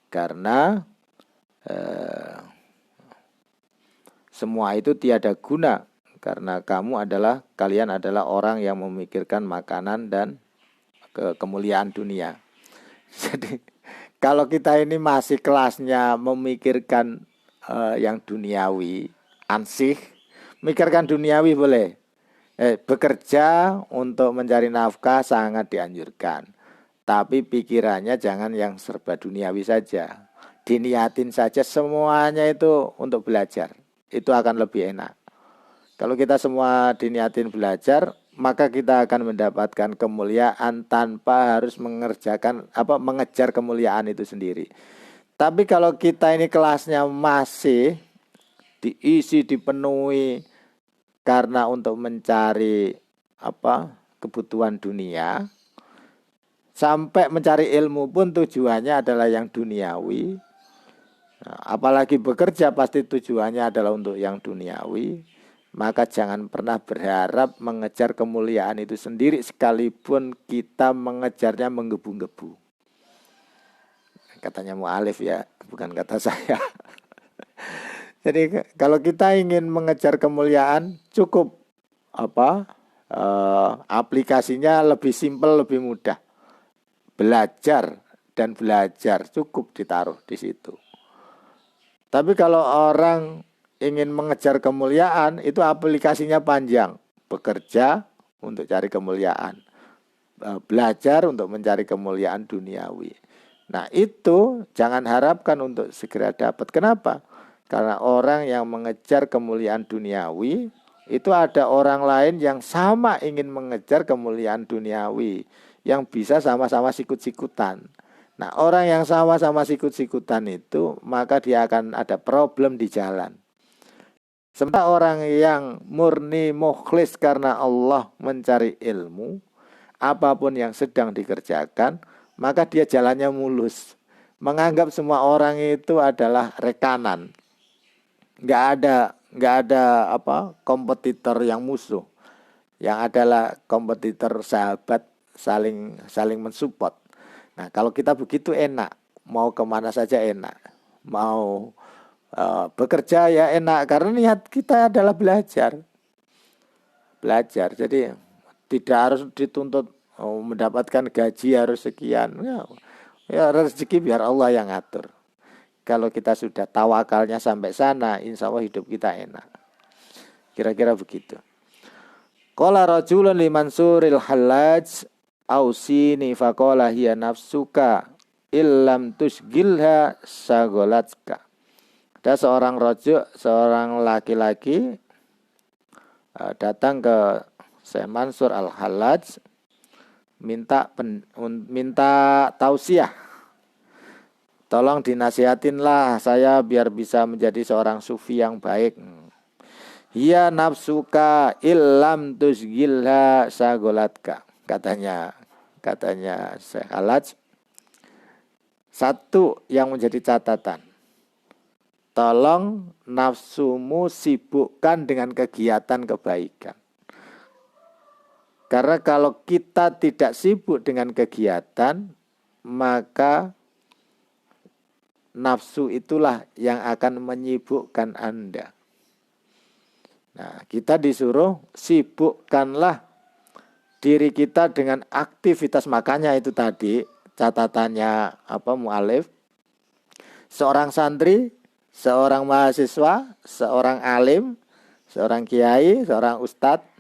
Karena semua itu tiada guna karena kalian adalah orang yang memikirkan makanan dan kemuliaan dunia. Jadi kalau kita ini masih kelasnya memikirkan yang duniawi, ansih, mikirkan duniawi boleh. Bekerja untuk mencari nafkah sangat dianjurkan. Tapi pikirannya jangan yang serba duniawi saja. Diniatin saja semuanya itu untuk belajar. Itu akan lebih enak. Kalau kita semua diniatin belajar, maka kita akan mendapatkan kemuliaan tanpa harus mengejar kemuliaan itu sendiri. Tapi kalau kita ini kelasnya masih dipenuhi karena untuk mencari kebutuhan dunia, sampai mencari ilmu pun tujuannya adalah yang duniawi. Nah, apalagi bekerja pasti tujuannya adalah untuk yang duniawi. Maka jangan pernah berharap mengejar kemuliaan itu sendiri sekalipun kita mengejarnya menggebu-gebu. Katanya mu'alif ya, bukan kata saya. Jadi kalau kita ingin mengejar kemuliaan cukup aplikasinya lebih simpel, lebih mudah. Belajar dan belajar cukup ditaruh di situ. Tapi kalau orang ingin mengejar kemuliaan, itu aplikasinya panjang. Bekerja untuk cari kemuliaan, belajar untuk mencari kemuliaan duniawi. Nah, itu jangan harapkan untuk segera dapat. Kenapa? Karena orang yang mengejar kemuliaan duniawi, itu ada orang lain yang sama ingin mengejar kemuliaan duniawi, yang bisa sama-sama sikut-sikutan. Nah, orang yang sama-sama sikut-sikutan itu, maka dia akan ada problem di jalan. Sementara orang yang murni mukhlis karena Allah mencari ilmu, apapun yang sedang dikerjakan, maka dia jalannya mulus. Menganggap semua orang itu adalah rekanan. Nggak ada kompetitor yang musuh. Yang adalah kompetitor sahabat, saling mensupport. Nah, kalau kita begitu enak, mau kemana saja enak. Mau bekerja ya enak karena niat kita adalah belajar. Jadi tidak harus dituntut mendapatkan gaji harus sekian. Ya rezeki biar Allah yang ngatur. Kalau kita sudah tawakalnya sampai sana, insya Allah hidup kita enak. Kira-kira begitu. Qala rajulun li Mansuril Hallaj ausini faqala hiya nafsuka illam tusgilha sagolatka. Ada seorang rojuk, seorang laki-laki datang ke Syekh Mansur Al-Hallaj minta tausiah. Tolong dinasihatinlah saya biar bisa menjadi seorang sufi yang baik. Ya nafsuka illam tusgilha sagolatka. Katanya Syekh Hallaj. Satu yang menjadi catatan. Tolong nafsumu sibukkan dengan kegiatan kebaikan. Karena kalau kita tidak sibuk dengan kegiatan, maka nafsu itulah yang akan menyibukkan Anda. Nah, kita disuruh sibukkanlah diri kita dengan aktivitas. Makanya itu tadi catatannya mu'alif. Seorang santri, seorang mahasiswa, seorang alim, seorang kiai, seorang ustadz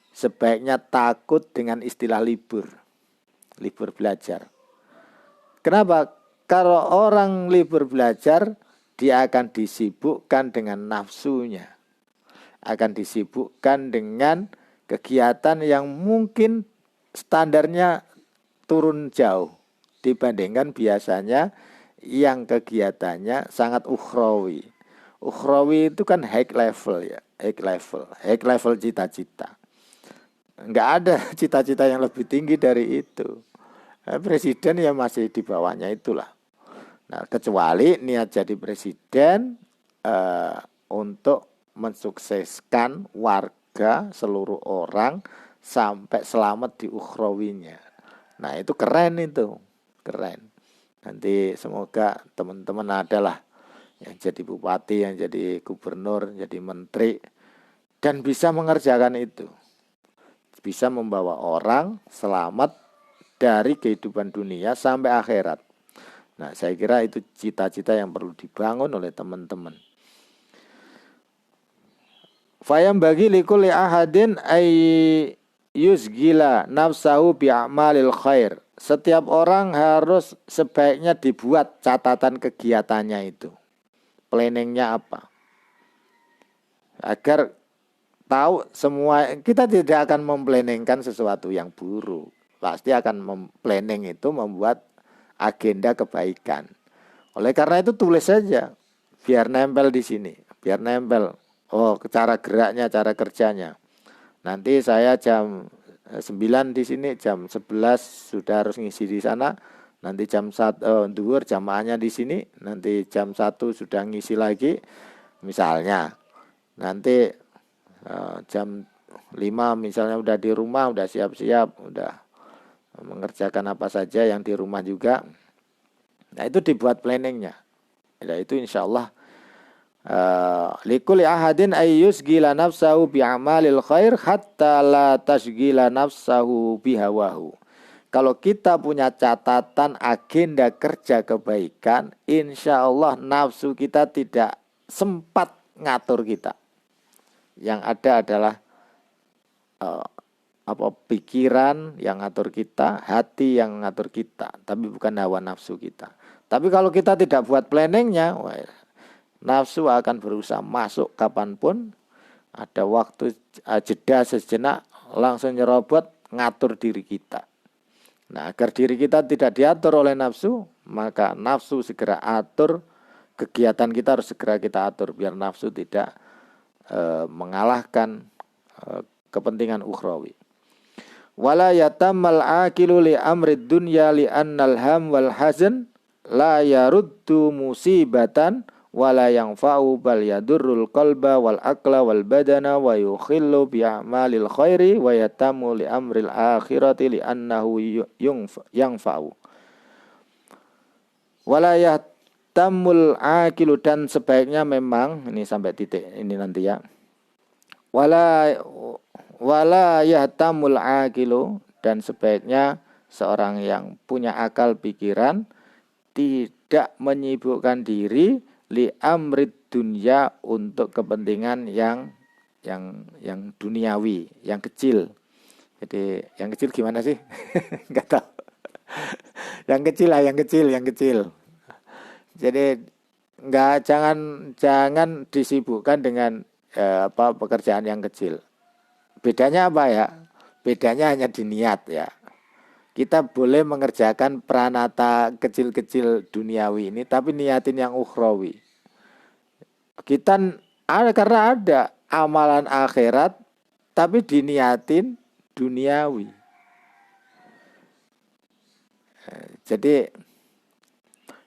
sebaiknya takut dengan istilah libur belajar. Kenapa? Kalau orang libur belajar, dia akan disibukkan dengan nafsunya, akan disibukkan dengan kegiatan yang mungkin standarnya turun jauh dibandingkan biasanya yang kegiatannya sangat ukhrawi. Ukhrawi itu kan high level ya, high level cita-cita. Enggak ada cita-cita yang lebih tinggi dari itu. Presiden ya masih di bawahnya itulah. Nah, kecuali niat jadi presiden untuk mensukseskan warga, seluruh orang sampai selamat di ukhrawinya. Nah, itu keren itu, keren. Nanti semoga teman-teman adalah yang jadi bupati, yang jadi gubernur, jadi menteri, dan bisa mengerjakan itu. Bisa membawa orang selamat dari kehidupan dunia sampai akhirat. Nah, saya kira itu cita-cita yang perlu dibangun oleh teman-teman. Fayam bagi likulli ahadin ay yusgila nafsahu bi'amalil khair. Setiap orang harus sebaiknya dibuat catatan kegiatannya itu. Planningnya apa? Agar tahu semua, kita tidak akan memplanningkan sesuatu yang buruk. Pasti akan planning itu membuat agenda kebaikan. Oleh karena itu tulis saja, biar nempel di sini, biar nempel. Oh, cara geraknya, cara kerjanya. Nanti saya jam 9 di sini, jam 11 sudah harus ngisi di sana. Nanti jam 1 duhur jamaahnya di sini, nanti jam 1 sudah ngisi lagi. Misalnya nanti jam 5 misalnya udah di rumah, udah siap-siap, udah mengerjakan apa saja yang di rumah juga. Nah, itu dibuat planningnya. Ya, itu insya Allah likulli ahadin ayyus gila nafsahu bi'amalil khair hatta la tasgila nafsahu bihawahu. Kalau kita punya catatan agenda kerja kebaikan, insya Allah nafsu kita tidak sempat ngatur kita. Yang ada adalah pikiran yang ngatur kita, hati yang ngatur kita, tapi bukan hawa nafsu kita. Tapi kalau kita tidak buat planningnya, nafsu akan berusaha masuk kapanpun, ada waktu jeda sejenak, langsung nyerobot ngatur diri kita. Nah, agar diri kita tidak diatur oleh nafsu, maka nafsu segera atur, kegiatan kita harus segera kita atur, biar nafsu tidak mengalahkan kepentingan ukhrawi. Wala yatammal aqilu li amrid dunya li annal ham wal hazan la yaruddu musibatan wala yanfa'u bal yadurrul qalba wal aqla wal badana wa yukhillu bi a'malil khairi wa yatamu li amril akhirati li annahu yanfa'u. Wala yahtamul aqilu, dan sebaiknya memang, ini sampai titik ini nanti ya. Wala yahtamul aqilu, dan sebaiknya seorang yang punya akal pikiran tidak menyibukkan diri li amrid dunya, untuk kepentingan yang duniawi, yang kecil. Jadi yang kecil gimana sih? Enggak tahu. Yang kecil lah, yang kecil. Jadi jangan disibukkan dengan pekerjaan yang kecil. Bedanya apa ya? Bedanya hanya di niat ya. Kita boleh mengerjakan pranata kecil-kecil duniawi ini, tapi niatin yang ukhrawi. Karena ada amalan akhirat, tapi diniatin duniawi. Jadi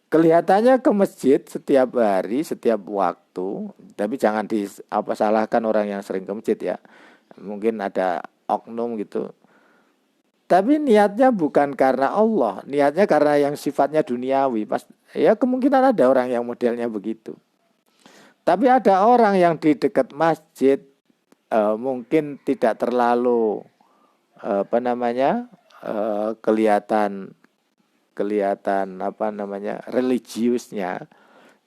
kelihatannya ke masjid setiap hari, setiap waktu, tapi jangan salahkan orang yang sering ke masjid ya. Mungkin ada oknum gitu. Tapi niatnya bukan karena Allah, niatnya karena yang sifatnya duniawi. Ya kemungkinan ada orang yang modelnya begitu. Tapi ada orang yang di dekat masjid mungkin tidak terlalu kelihatan religiusnya,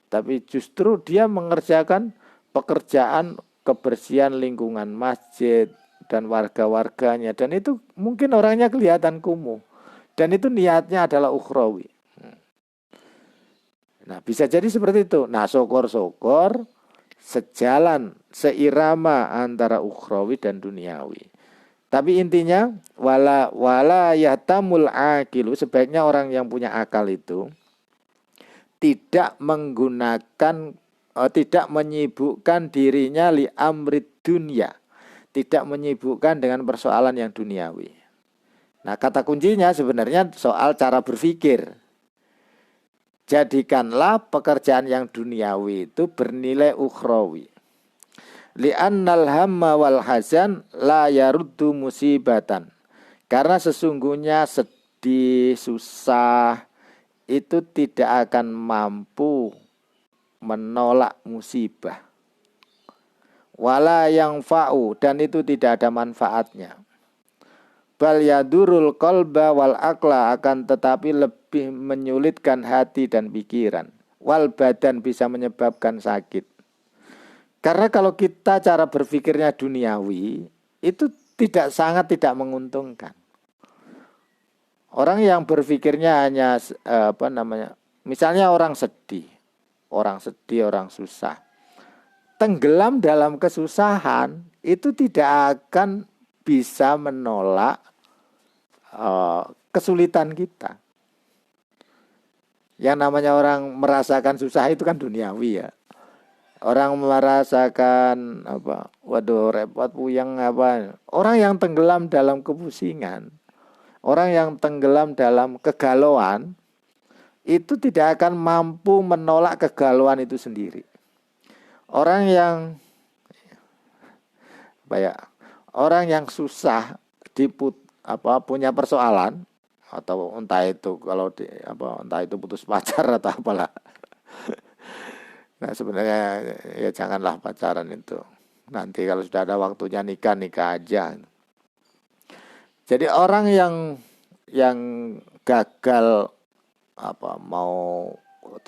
tapi justru dia mengerjakan pekerjaan kebersihan lingkungan masjid dan warga-warganya, dan itu mungkin orangnya kelihatan kumuh, dan itu niatnya adalah ukhrawi. Nah, bisa jadi seperti itu. Nah, syukur-syukur sejalan, seirama antara ukhrawi dan duniawi. Tapi intinya wala yahtamul aqilu, sebaiknya orang yang punya akal itu tidak menyibukkan dirinya li amrid dunya, tidak menyibukkan dengan persoalan yang duniawi. Nah, kata kuncinya sebenarnya soal cara berpikir. Jadikanlah pekerjaan yang duniawi itu bernilai ukhrawi. Li'annal hamma wal hazan la yaruddu musibatan. Karena sesungguhnya sedih, susah itu tidak akan mampu menolak musibah. Wala yanfa'u, dan itu tidak ada manfaatnya. Bal yadurul qalba wal aqla, akan tetapi lebih menyulitkan hati dan pikiran. Wal badan, bisa menyebabkan sakit. Karena kalau kita cara berpikirnya duniawi, itu sangat tidak menguntungkan. Orang yang berpikirnya hanya misalnya orang sedih, orang susah, tenggelam dalam kesusahan, itu tidak akan bisa menolak kesulitan kita. Yang namanya orang merasakan susah itu kan duniawi ya. Orang merasakan repot, puyeng Orang yang tenggelam dalam kepusingan, orang yang tenggelam dalam kegalauan, itu tidak akan mampu menolak kegalauan itu sendiri. Orang yang susah punya persoalan, atau entah itu putus pacar atau apalah. Nah, sebenarnya ya janganlah pacaran itu. Nanti kalau sudah ada waktunya nikah aja. Jadi orang yang gagal mau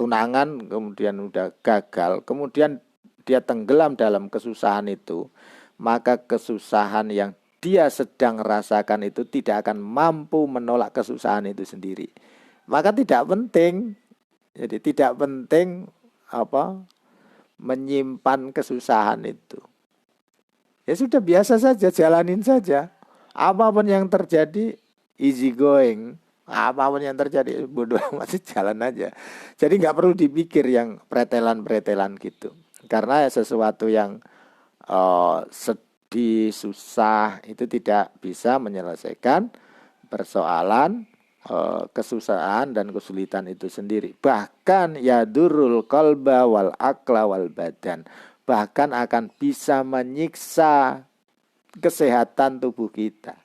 tunangan, kemudian udah gagal, kemudian dia tenggelam dalam kesusahan itu, maka kesusahan yang dia sedang rasakan itu tidak akan mampu menolak kesusahan itu sendiri. Maka tidak penting menyimpan kesusahan itu. Ya sudah, biasa saja, jalanin saja. Apapun yang terjadi, easy going. Apapun yang terjadi, bodoh amat, jalan aja. Jadi nggak perlu dipikir yang pretelan gitu. Karena sesuatu yang sedih, susah itu tidak bisa menyelesaikan persoalan kesusahan dan kesulitan itu sendiri. Bahkan yadurul qalba wal aqla wal badan. Bahkan akan bisa menyiksa kesehatan tubuh kita.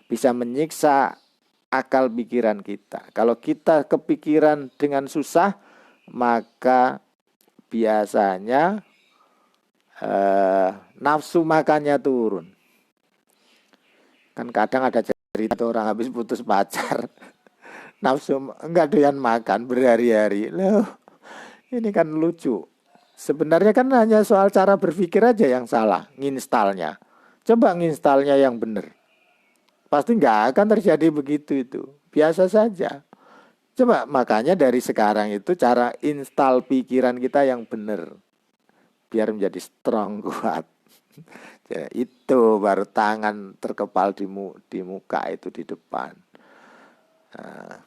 Bisa menyiksa akal pikiran kita. Kalau kita kepikiran dengan susah, maka biasanya nafsu makannya turun. Kan kadang ada cerita orang habis putus pacar, nafsu enggak doyan makan berhari-hari. Loh, ini kan lucu. Sebenarnya kan hanya soal cara berpikir aja yang salah, nginstalnya. Coba nginstalnya yang benar. Pasti nggak akan terjadi begitu itu. Biasa saja. Coba makanya dari sekarang itu cara install pikiran kita yang benar. Biar menjadi strong, kuat. Ya, itu baru tangan terkepal di muka itu di depan. Nah,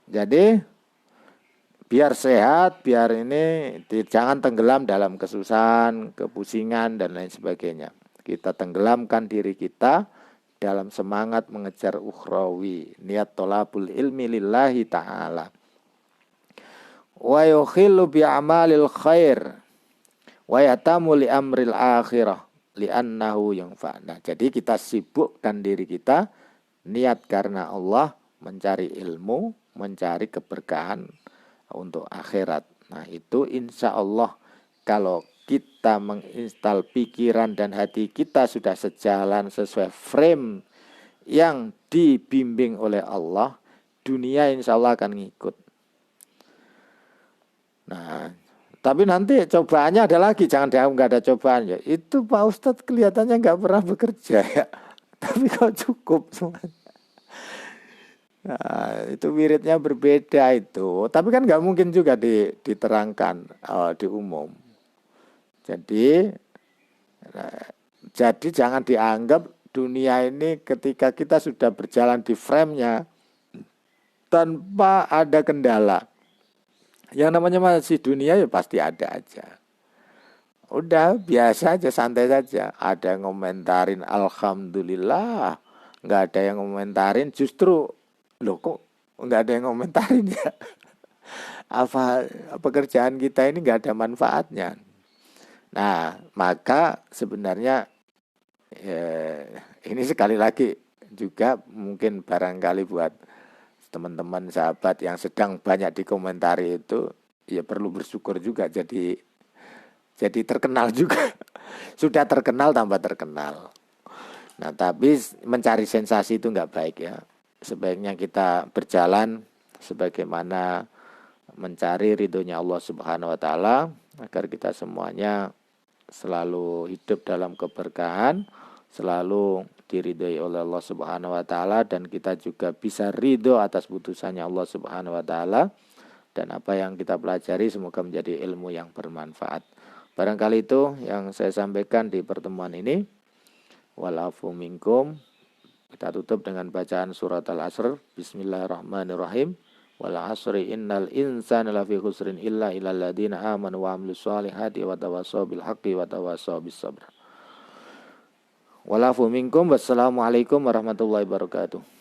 jadi biar sehat, biar ini jangan tenggelam dalam kesusahan, kepusingan dan lain sebagainya. Kita tenggelamkan diri kita dalam semangat mengejar ukhrawi, niat tolabul ilmi lillahi ta'ala. Wa yukhillu bi'amalil khair wa yatamu li amril akhirah li'annahu yanfa'na. Jadi kita sibukkan diri kita, niat karena Allah, mencari ilmu, mencari keberkahan untuk akhirat. Nah itu insya Allah kalau kita menginstal pikiran dan hati kita sudah sejalan sesuai frame yang dibimbing oleh Allah, dunia insya Allah akan ngikut. Nah, tapi nanti cobaannya ada lagi, jangan dianggap nggak ada cobaan ya. Itu Pak Ustadz kelihatannya nggak pernah bekerja ya, tapi kok cukup semuanya. Nah, itu wiridnya berbeda itu, tapi kan nggak mungkin juga diterangkan di umum. Jadi jangan dianggap dunia ini ketika kita sudah berjalan di frame-nya tanpa ada kendala. Yang namanya masih dunia ya pasti ada aja. Udah biasa aja, santai saja. Ada yang ngomentarin alhamdulillah, nggak ada yang ngomentarin justru loh kok nggak ada yang ngomentarin ya. Apa pekerjaan kita ini nggak ada manfaatnya. Nah, maka sebenarnya ini sekali lagi juga mungkin barangkali buat teman-teman sahabat yang sedang banyak dikomentari itu ya perlu bersyukur juga jadi terkenal juga. Sudah terkenal tambah terkenal. Nah, tapi mencari sensasi itu nggak baik ya. Sebaiknya kita berjalan sebagaimana mencari ridhonya Allah Subhanahu wa taala agar kita semuanya selalu hidup dalam keberkahan, selalu diridhoi oleh Allah Subhanahu wa taala dan kita juga bisa ridho atas putusannya Allah Subhanahu wa taala dan apa yang kita pelajari semoga menjadi ilmu yang bermanfaat. Barangkali itu yang saya sampaikan di pertemuan ini. Walafu minkum. Kita tutup dengan bacaan surat Al-Asr. Bismillahirrahmanirrahim. Wal asri innal insana lafi khusrin illa illal ladzina amanu wa amilus solihati wa tawassaw bil haqqi wa tawassaw bis sabr. Walafu minkum. Wassalamualaikum warahmatullahi wabarakatuh.